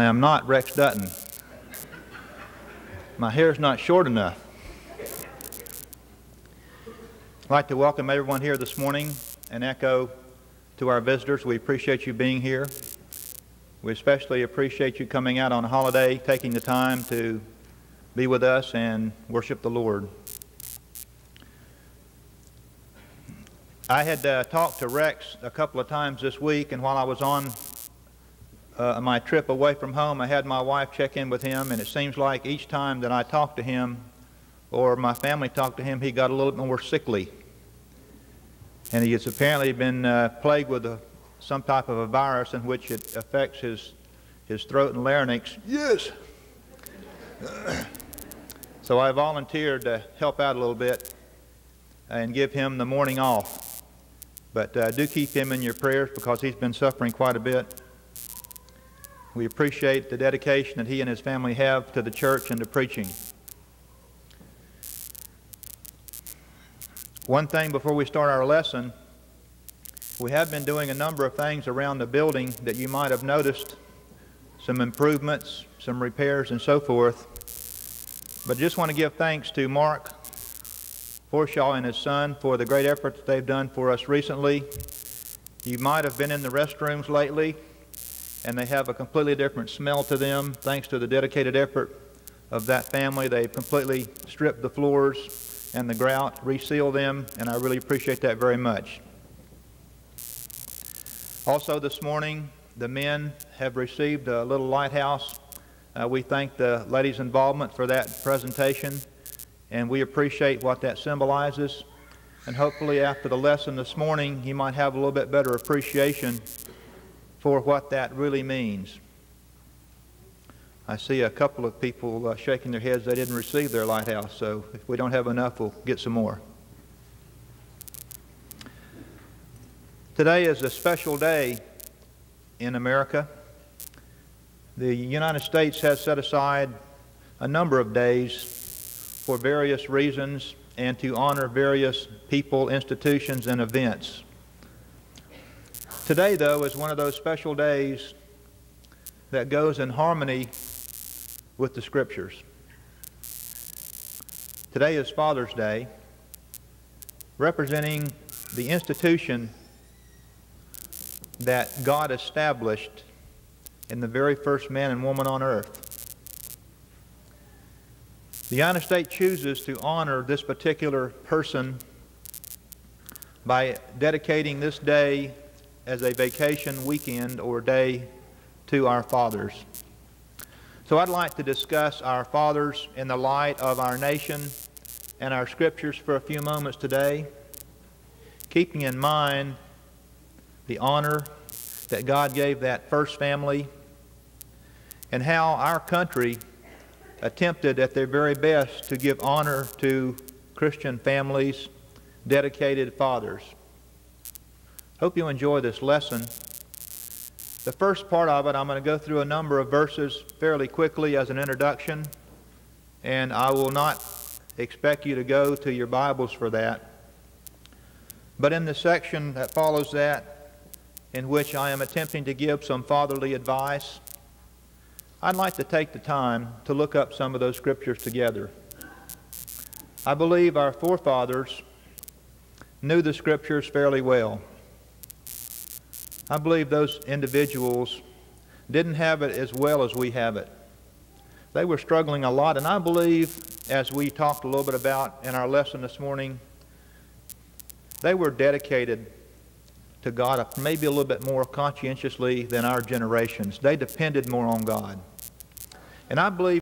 I'm not Rex Dutton. My hair's not short enough. I'd like to welcome everyone here this morning and echo to our visitors. We appreciate you being here. We especially appreciate you coming out on a holiday, taking the time to be with us and worship the Lord. I had talked to Rex a couple of times this week, and while I was on my trip away from home, I had my wife check in with him, and it seems like each time that I talked to him or my family talked to him, he got a little bit more sickly. And he has apparently been plagued with some type of a virus in which it affects his throat and larynx. Yes! So I volunteered to help out a little bit and give him the morning off. But do keep him in your prayers because he's been suffering quite a bit. We appreciate the dedication that he and his family have to the church and to preaching. One thing before we start our lesson, we have been doing a number of things around the building that you might have noticed, some improvements, some repairs, and so forth. But I just want to give thanks to Mark Forshaw and his son for the great effort that they've done for us recently. You might have been in the restrooms lately, and they have a completely different smell to them thanks to the dedicated effort of that family. They've completely stripped the floors and the grout, resealed them, and I really appreciate that very much. Also this morning, the men have received a little lighthouse. We thank the ladies' involvement for that presentation, and we appreciate what that symbolizes. And hopefully after the lesson this morning, you might have a little bit better appreciation for what that really means. I see a couple of people shaking their heads they didn't receive their lighthouse, so if we don't have enough, we'll get some more. Today is a special day in America. The United States has set aside a number of days for various reasons and to honor various people, institutions, and events. Today, though, is one of those special days that goes in harmony with the Scriptures. Today is Father's Day, representing the institution that God established in the very first man and woman on earth. The United States chooses to honor this particular person by dedicating this day as a vacation weekend or day to our fathers. So I'd like to discuss our fathers in the light of our nation and our scriptures for a few moments today, keeping in mind the honor that God gave that first family and how our country attempted at their very best to give honor to Christian families, dedicated fathers. Hope you enjoy this lesson. The first part of it, I'm going to go through a number of verses fairly quickly as an introduction, and I will not expect you to go to your Bibles for that. But in the section that follows that, in which I am attempting to give some fatherly advice, I'd like to take the time to look up some of those scriptures together. I believe our forefathers knew the scriptures fairly well. I believe those individuals didn't have it as well as we have it. They were struggling a lot, and I believe, as we talked a little bit about in our lesson this morning, they were dedicated to God maybe a little bit more conscientiously than our generations. They depended more on God. And I believe